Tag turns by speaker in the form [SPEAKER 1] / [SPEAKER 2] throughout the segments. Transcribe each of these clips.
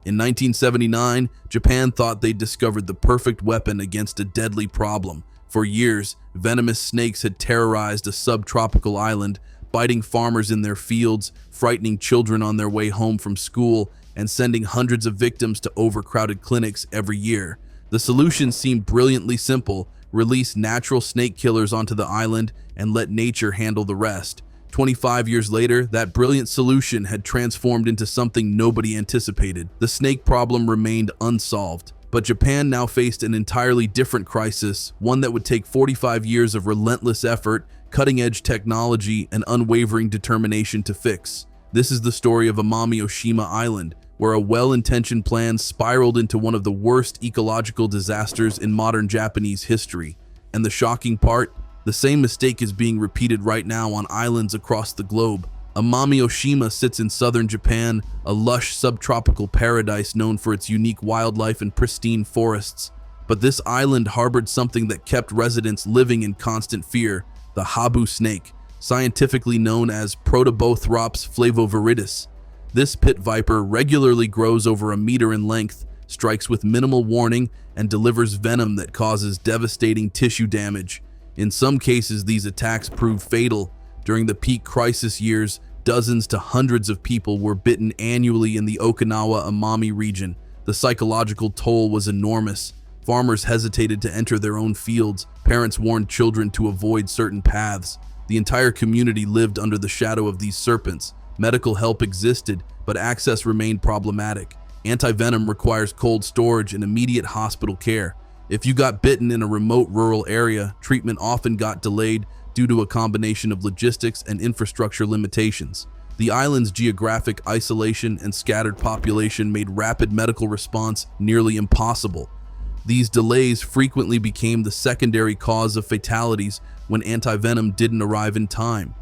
[SPEAKER 1] In 1979, Japan thought they'd discovered the perfect weapon against a deadly problem. For years, venomous snakes had terrorized a subtropical island, biting farmers in their fields, frightening children on their way home from school, and sending hundreds of victims to overcrowded clinics every year. The solution seemed brilliantly simple: release natural snake killers onto the island and let nature handle the rest. 25 years later, that brilliant solution had transformed into something nobody anticipated. The snake problem remained unsolved, but Japan now faced an entirely different crisis, one that would take 45 years of relentless effort, cutting-edge technology, and unwavering determination to fix. This is the story of Amami Ōshima Island, where a well-intentioned plan spiraled into one of the worst ecological disasters in modern Japanese history. And the shocking part? The same mistake is being repeated right now on islands across the globe. Amami Ōshima sits in southern Japan, a lush subtropical paradise known for its unique wildlife and pristine forests. But this island harbored something that kept residents living in constant fear: the Habu snake, scientifically known as Protobothrops flavoviridis. This pit viper regularly grows over a meter in length, strikes with minimal warning, and delivers venom that causes devastating tissue damage. In some cases, these attacks prove fatal. During the peak crisis years, dozens to hundreds of people were bitten annually in the Okinawa Amami region. The psychological toll was enormous. Farmers hesitated to enter their own fields. Parents warned children to avoid certain paths. The entire community lived under the shadow of these serpents. Medical help existed, but access remained problematic. Anti-venom requires cold storage and immediate hospital care. If you got bitten in a remote rural area, treatment often got delayed due to a combination of logistics and infrastructure limitations. The island's geographic isolation and scattered population made rapid medical response nearly impossible. These delays frequently became the secondary cause of fatalities when anti-venom didn't arrive in time.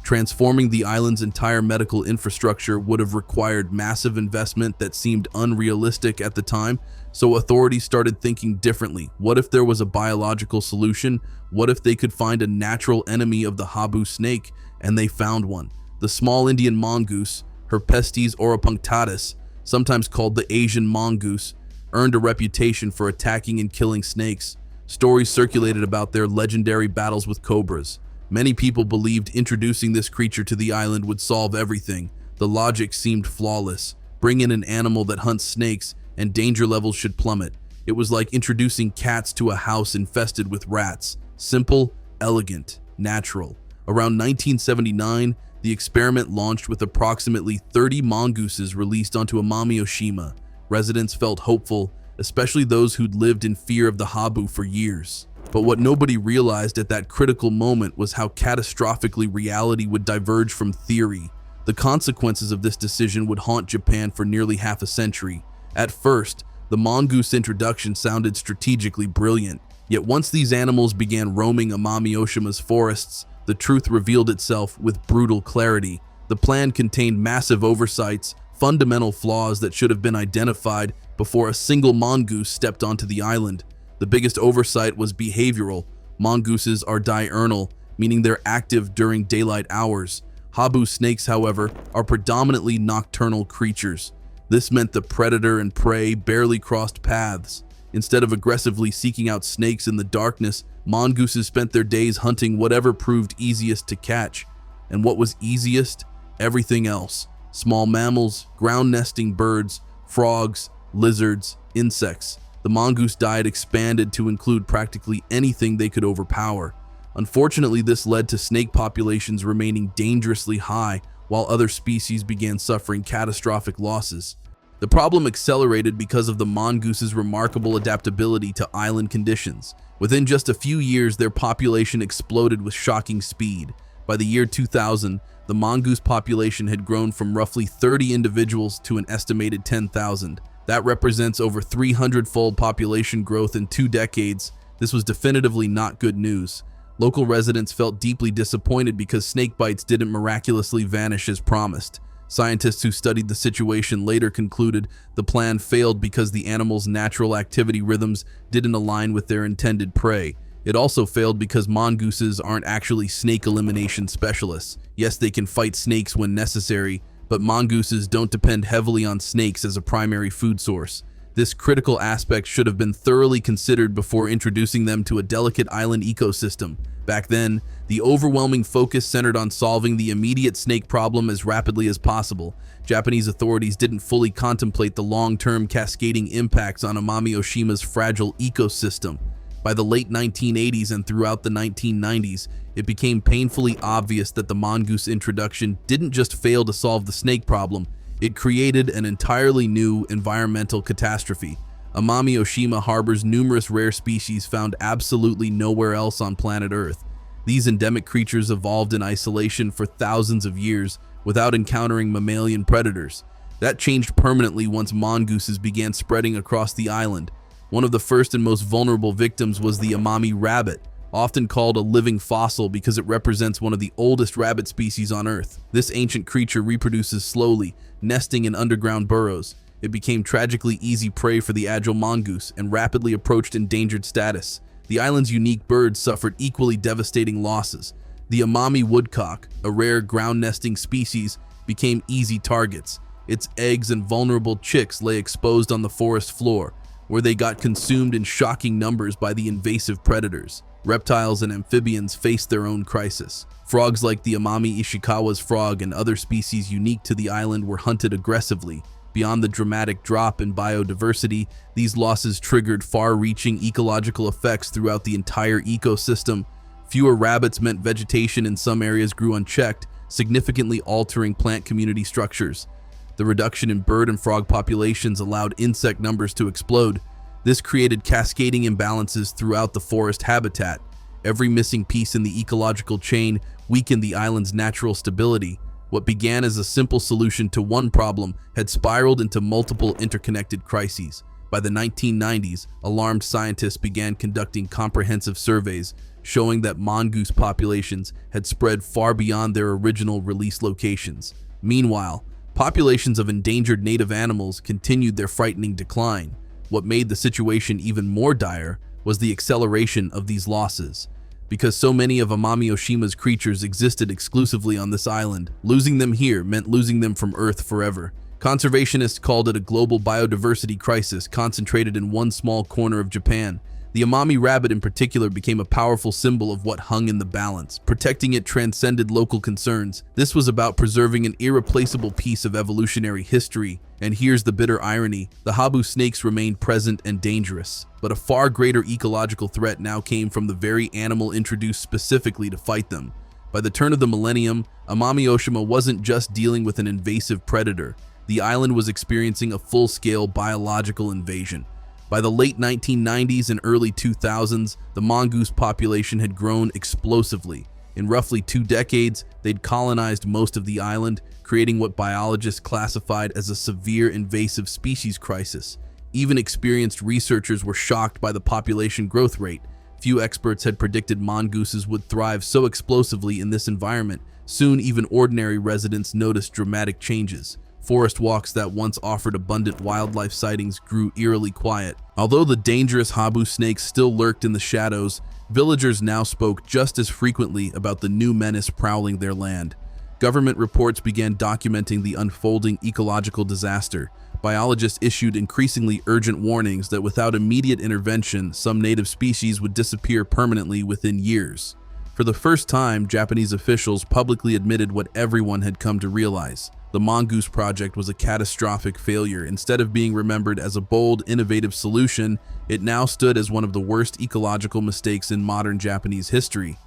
[SPEAKER 1] Transforming the island's entire medical infrastructure would have required massive investment that seemed unrealistic at the time, so authorities started thinking differently. What if there was a biological solution? What if they could find a natural enemy of the Habu snake? And they found one. The small Indian mongoose, Herpestes auropunctatus, sometimes called the Asian mongoose, earned a reputation for attacking and killing snakes. Stories circulated about their legendary battles with cobras. Many people believed introducing this creature to the island would solve everything. The logic seemed flawless. Bring in an animal that hunts snakes, and danger levels should plummet. It was like introducing cats to a house infested with rats. Simple, elegant, natural. Around 1979, the experiment launched with approximately 30 mongooses released onto Amami Ōshima. Residents felt hopeful, especially those who'd lived in fear of the Habu for years. But what nobody realized at that critical moment was how catastrophically reality would diverge from theory. The consequences of this decision would haunt Japan for nearly half a century. At first, the mongoose introduction sounded strategically brilliant. Yet once these animals began roaming Amami Ōshima's forests, the truth revealed itself with brutal clarity. The plan contained massive oversights, fundamental flaws that should have been identified before a single mongoose stepped onto the island. The biggest oversight was behavioral. Mongooses are diurnal, meaning they're active during daylight hours. Habu snakes, however, are predominantly nocturnal creatures. This meant the predator and prey barely crossed paths. Instead of aggressively seeking out snakes in the darkness, mongooses spent their days hunting whatever proved easiest to catch. And what was easiest? Everything else. Small mammals, ground-nesting birds, frogs, lizards, insects. The mongoose diet expanded to include practically anything they could overpower. Unfortunately, this led to snake populations remaining dangerously high, while other species began suffering catastrophic losses. The problem accelerated because of the mongoose's remarkable adaptability to island conditions. Within just a few years, their population exploded with shocking speed. By the year 2000, the mongoose population had grown from roughly 30 individuals to an estimated 10,000. That represents over 300-fold population growth in 2 decades. This was definitively not good news. Local residents felt deeply disappointed because snake bites didn't miraculously vanish as promised. Scientists who studied the situation later concluded the plan failed because the animal's natural activity rhythms didn't align with their intended prey. It also failed because mongooses aren't actually snake elimination specialists. Yes, they can fight snakes when necessary, but mongooses don't depend heavily on snakes as a primary food source. This critical aspect should have been thoroughly considered before introducing them to a delicate island ecosystem. Back then, the overwhelming focus centered on solving the immediate snake problem as rapidly as possible. Japanese authorities didn't fully contemplate the long-term cascading impacts on Amami Ōshima's fragile ecosystem. By the late 1980s and throughout the 1990s, it became painfully obvious that the mongoose introduction didn't just fail to solve the snake problem, it created an entirely new environmental catastrophe. Amami Ōshima harbors numerous rare species found absolutely nowhere else on planet Earth. These endemic creatures evolved in isolation for thousands of years without encountering mammalian predators. That changed permanently once mongooses began spreading across the island. One of the first and most vulnerable victims was the Amami rabbit, often called a living fossil because it represents one of the oldest rabbit species on Earth. This ancient creature reproduces slowly, nesting in underground burrows. It became tragically easy prey for the agile mongoose and rapidly approached endangered status. The island's unique birds suffered equally devastating losses. The Amami woodcock, a rare ground-nesting species, became easy targets. Its eggs and vulnerable chicks lay exposed on the forest floor, where they got consumed in shocking numbers by the invasive predators. Reptiles and amphibians faced their own crisis. Frogs like the Amami Ishikawa's frog and other species unique to the island were hunted aggressively. Beyond the dramatic drop in biodiversity, these losses triggered far-reaching ecological effects throughout the entire ecosystem. Fewer rabbits meant vegetation in some areas grew unchecked, significantly altering plant community structures. The reduction in bird and frog populations allowed insect numbers to explode. This created cascading imbalances throughout the forest habitat. Every missing piece in the ecological chain weakened the island's natural stability. What began as a simple solution to one problem had spiraled into multiple interconnected crises. By the 1990s, alarmed scientists began conducting comprehensive surveys, showing that mongoose populations had spread far beyond their original release locations. Meanwhile, populations of endangered native animals continued their frightening decline. What made the situation even more dire was the acceleration of these losses. Because so many of Amami Ōshima's creatures existed exclusively on this island, losing them here meant losing them from Earth forever. Conservationists called it a global biodiversity crisis concentrated in one small corner of Japan. The Amami rabbit in particular became a powerful symbol of what hung in the balance. Protecting it transcended local concerns. This was about preserving an irreplaceable piece of evolutionary history. And here's the bitter irony: the Habu snakes remained present and dangerous. But a far greater ecological threat now came from the very animal introduced specifically to fight them. By the turn of the millennium, Amami Ōshima wasn't just dealing with an invasive predator. The island was experiencing a full-scale biological invasion. By the late 1990s and early 2000s, the mongoose population had grown explosively. In roughly 2 decades, they'd colonized most of the island, creating what biologists classified as a severe invasive species crisis. Even experienced researchers were shocked by the population growth rate. Few experts had predicted mongooses would thrive so explosively in this environment. Soon, even ordinary residents noticed dramatic changes. Forest walks that once offered abundant wildlife sightings grew eerily quiet. Although the dangerous Habu snakes still lurked in the shadows, villagers now spoke just as frequently about the new menace prowling their land. Government reports began documenting the unfolding ecological disaster. Biologists issued increasingly urgent warnings that without immediate intervention, some native species would disappear permanently within years. For the first time, Japanese officials publicly admitted what everyone had come to realize. The mongoose project was a catastrophic failure. Instead of being remembered as a bold, innovative solution, it now stood as one of the worst ecological mistakes in modern Japanese history.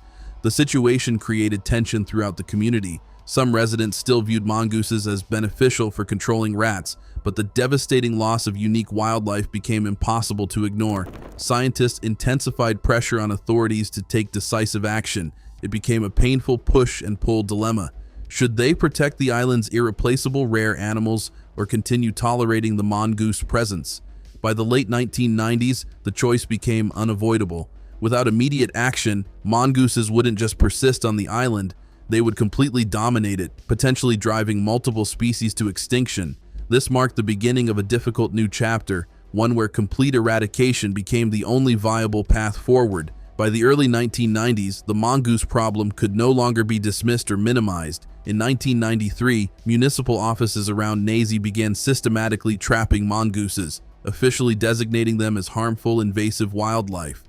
[SPEAKER 1] The situation created tension throughout the community. Some residents still viewed mongooses as beneficial for controlling rats, but the devastating loss of unique wildlife became impossible to ignore. Scientists intensified pressure on authorities to take decisive action. It became a painful push and pull dilemma. Should they protect the island's irreplaceable rare animals or continue tolerating the mongoose presence? By the late 1990s, the choice became unavoidable. Without immediate action, mongooses wouldn't just persist on the island, they would completely dominate it, potentially driving multiple species to extinction. This marked the beginning of a difficult new chapter, one where complete eradication became the only viable path forward. By the early 1990s, the mongoose problem could no longer be dismissed or minimized. In 1993, municipal offices around Nazi began systematically trapping mongooses, officially designating them as harmful invasive wildlife.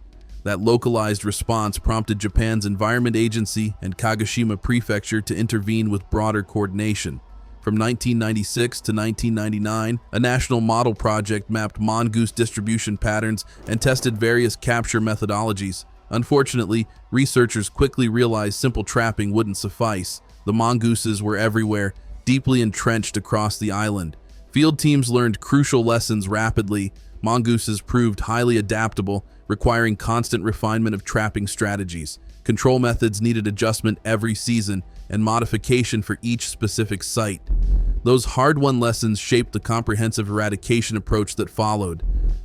[SPEAKER 1] That localized response prompted Japan's Environment Agency and Kagoshima Prefecture to intervene with broader coordination. From 1996 to 1999, a national model project mapped mongoose distribution patterns and tested various capture methodologies. Unfortunately, researchers quickly realized simple trapping wouldn't suffice. The mongooses were everywhere, deeply entrenched across the island. Field teams learned crucial lessons rapidly. Mongooses proved highly adaptable, requiring constant refinement of trapping strategies. Control methods needed adjustment every season and modification for each specific site. Those hard-won lessons shaped the comprehensive eradication approach that followed.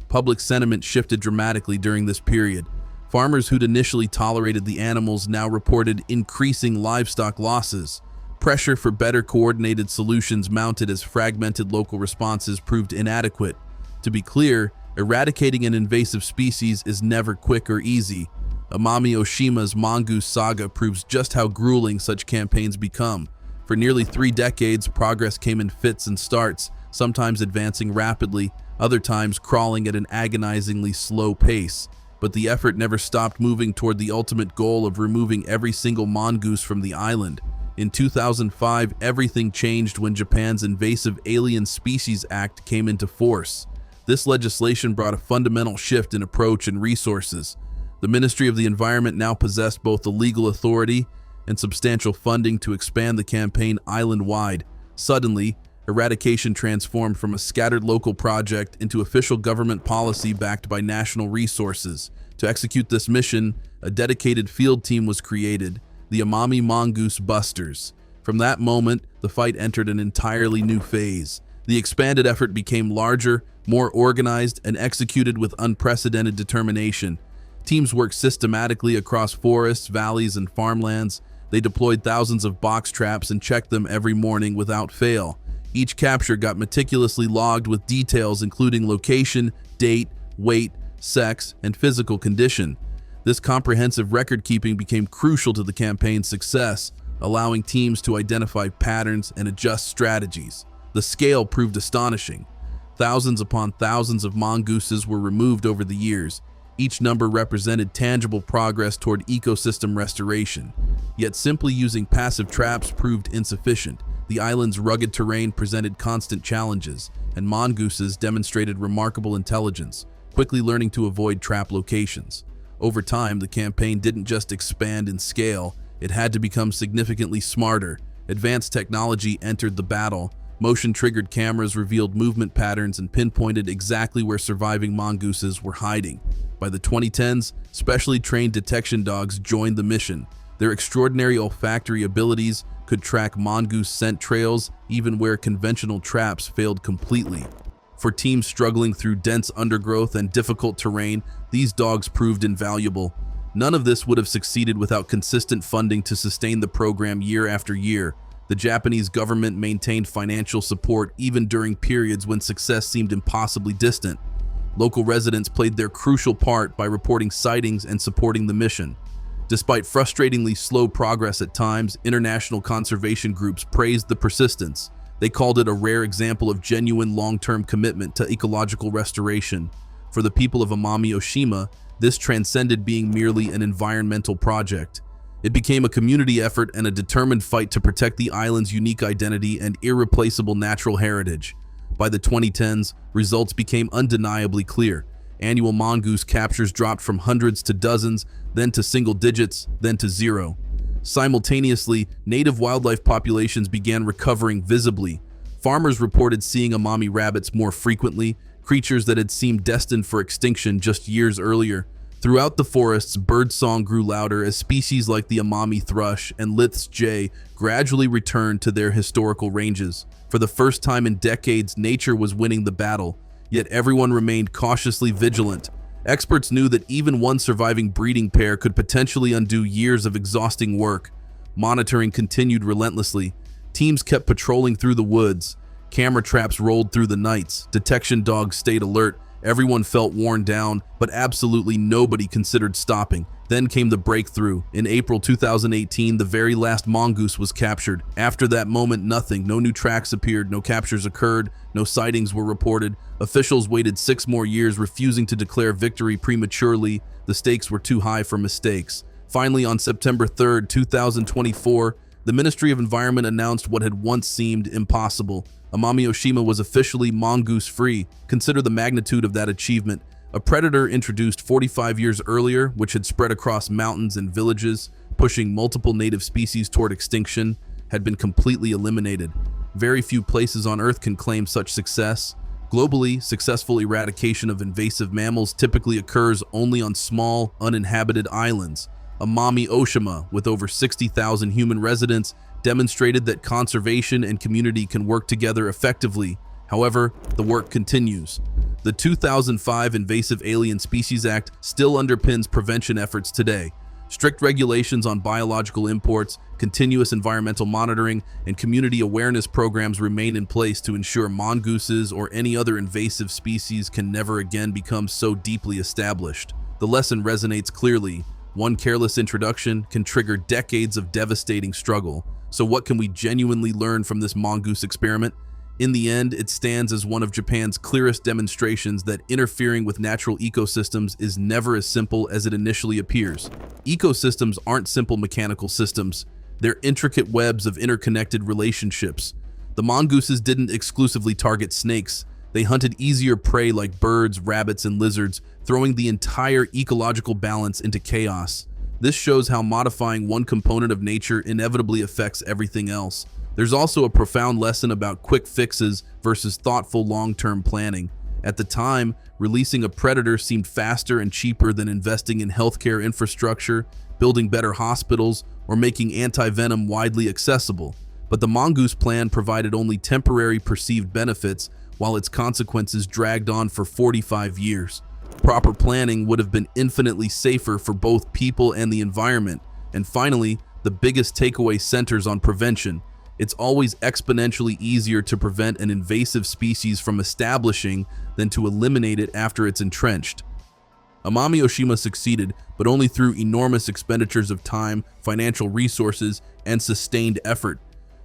[SPEAKER 1] Public sentiment shifted dramatically during this period. Farmers who'd initially tolerated the animals now reported increasing livestock losses. Pressure for better coordinated solutions mounted as fragmented local responses proved inadequate. To be clear, eradicating an invasive species is never quick or easy. Amami Ōshima's mongoose saga proves just how grueling such campaigns become. For nearly 3 decades, progress came in fits and starts, sometimes advancing rapidly, other times crawling at an agonizingly slow pace. But the effort never stopped moving toward the ultimate goal of removing every single mongoose from the island. In 2005, everything changed when Japan's Invasive Alien Species Act came into force. This legislation brought a fundamental shift in approach and resources. The Ministry of the Environment now possessed both the legal authority and substantial funding to expand the campaign island-wide. Suddenly, eradication transformed from a scattered local project into official government policy backed by national resources. To execute this mission, a dedicated field team was created, the Amami Mongoose Busters. From that moment, the fight entered an entirely new phase. The expanded effort became larger, more organized, and executed with unprecedented determination. Teams worked systematically across forests, valleys, and farmlands. They deployed thousands of box traps and checked them every morning without fail. Each capture got meticulously logged with details including location, date, weight, sex, and physical condition. This comprehensive record-keeping became crucial to the campaign's success, allowing teams to identify patterns and adjust strategies. The scale proved astonishing. Thousands upon thousands of mongooses were removed over the years. Each number represented tangible progress toward ecosystem restoration. Yet simply using passive traps proved insufficient. The island's rugged terrain presented constant challenges, and mongooses demonstrated remarkable intelligence, quickly learning to avoid trap locations. Over time, the campaign didn't just expand in scale, it had to become significantly smarter. Advanced technology entered the battle. Motion-triggered cameras revealed movement patterns and pinpointed exactly where surviving mongooses were hiding. By the 2010s, specially trained detection dogs joined the mission. Their extraordinary olfactory abilities could track mongoose scent trails even where conventional traps failed completely. For teams struggling through dense undergrowth and difficult terrain, these dogs proved invaluable. None of this would have succeeded without consistent funding to sustain the program year after year. The Japanese government maintained financial support even during periods when success seemed impossibly distant. Local residents played their crucial part by reporting sightings and supporting the mission. Despite frustratingly slow progress at times, international conservation groups praised the persistence. They called it a rare example of genuine long-term commitment to ecological restoration. For the people of Amami Ōshima, this transcended being merely an environmental project. It became a community effort and a determined fight to protect the island's unique identity and irreplaceable natural heritage. By the 2010s, results became undeniably clear. Annual mongoose captures dropped from hundreds to dozens, then to single digits, then to zero. Simultaneously, native wildlife populations began recovering visibly. Farmers reported seeing Amami rabbits more frequently, creatures that had seemed destined for extinction just years earlier. Throughout the forests, birdsong grew louder as species like the Amami thrush and Lith's jay gradually returned to their historical ranges. For the first time in decades, nature was winning the battle, yet everyone remained cautiously vigilant. Experts knew that even one surviving breeding pair could potentially undo years of exhausting work. Monitoring continued relentlessly. Teams kept patrolling through the woods. Camera traps rolled through the nights. Detection dogs stayed alert. Everyone felt worn down, but absolutely nobody considered stopping. Then came the breakthrough. In April 2018, the very last mongoose was captured. After that moment, nothing. No new tracks appeared, no captures occurred, no sightings were reported. Officials waited 6 more years, refusing to declare victory prematurely. The stakes were too high for mistakes. Finally, on September 3rd, 2024, the Ministry of Environment announced what had once seemed impossible. Amami Ōshima was officially mongoose-free. Consider the magnitude of that achievement. A predator introduced 45 years earlier, which had spread across mountains and villages, pushing multiple native species toward extinction, had been completely eliminated. Very few places on Earth can claim such success. Globally, successful eradication of invasive mammals typically occurs only on small, uninhabited islands. Amami Ōshima, with over 60,000 human residents, demonstrated that conservation and community can work together effectively. However, the work continues. The 2005 Invasive Alien Species Act still underpins prevention efforts today. Strict regulations on biological imports, continuous environmental monitoring, and community awareness programs remain in place to ensure mongooses or any other invasive species can never again become so deeply established. The lesson resonates clearly. One careless introduction can trigger decades of devastating struggle. So what can we genuinely learn from this mongoose experiment? In the end, it stands as one of Japan's clearest demonstrations that interfering with natural ecosystems is never as simple as it initially appears. Ecosystems aren't simple mechanical systems. They're intricate webs of interconnected relationships. The mongooses didn't exclusively target snakes. They hunted easier prey like birds, rabbits, and lizards, throwing the entire ecological balance into chaos. This shows how modifying one component of nature inevitably affects everything else. There's also a profound lesson about quick fixes versus thoughtful long-term planning. At the time, releasing a predator seemed faster and cheaper than investing in healthcare infrastructure, building better hospitals, or making anti-venom widely accessible. But the mongoose plan provided only temporary perceived benefits, while its consequences dragged on for 45 years. Proper planning would have been infinitely safer for both people and the environment. And finally, the biggest takeaway centers on prevention. It's always exponentially easier to prevent an invasive species from establishing than to eliminate it after it's entrenched. Amami Ōshima succeeded, but only through enormous expenditures of time, financial resources, and sustained effort.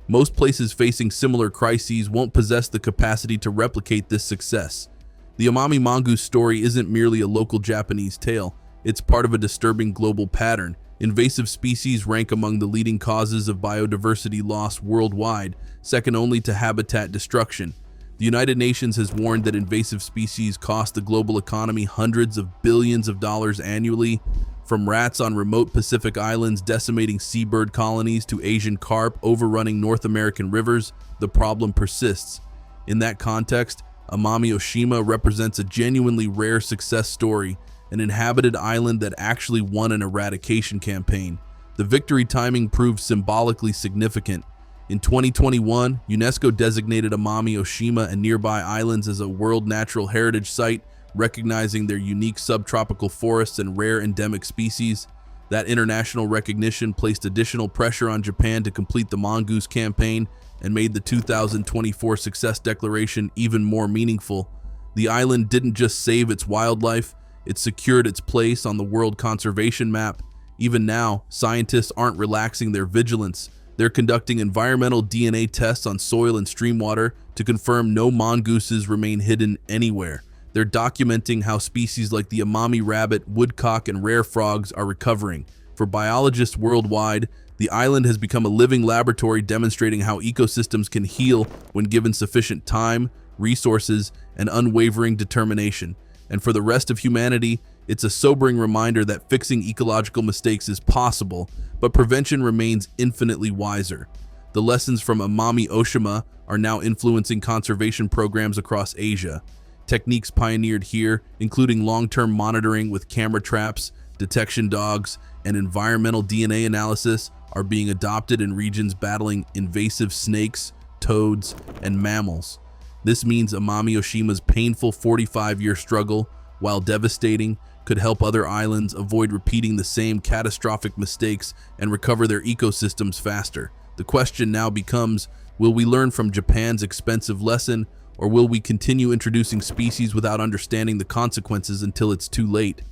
[SPEAKER 1] Most places facing similar crises won't possess the capacity to replicate this success. The Amami mongoose story isn't merely a local Japanese tale. It's part of a disturbing global pattern. Invasive species rank among the leading causes of biodiversity loss worldwide, second only to habitat destruction. The United Nations has warned that invasive species cost the global economy hundreds of billions of dollars annually. From rats on remote Pacific islands decimating seabird colonies to Asian carp overrunning North American rivers, the problem persists. In that context, Amami Ōshima represents a genuinely rare success story, an inhabited island that actually won an eradication campaign. The victory timing proved symbolically significant. In 2021, UNESCO designated Amami Ōshima and nearby islands as a World Natural Heritage Site, recognizing their unique subtropical forests and rare endemic species. That international recognition placed additional pressure on Japan to complete the mongoose campaign and made the 2024 Success Declaration even more meaningful. The island didn't just save its wildlife, it secured its place on the World Conservation Map. Even now, scientists aren't relaxing their vigilance. They're conducting environmental DNA tests on soil and stream water to confirm no mongooses remain hidden anywhere. They're documenting how species like the Amami rabbit, woodcock, and rare frogs are recovering. For biologists worldwide, the island has become a living laboratory demonstrating how ecosystems can heal when given sufficient time, resources, and unwavering determination. And for the rest of humanity, it's a sobering reminder that fixing ecological mistakes is possible, but prevention remains infinitely wiser. The lessons from Amami Ōshima are now influencing conservation programs across Asia. Techniques pioneered here, including long-term monitoring with camera traps, detection dogs, and environmental DNA analysis, are being adopted in regions battling invasive snakes, toads, and mammals. This means Amami Ōshima's painful 45-year struggle, while devastating, could help other islands avoid repeating the same catastrophic mistakes and recover their ecosystems faster. The question now becomes, will we learn from Japan's expensive lesson, Or will we continue introducing species without understanding the consequences until it's too late?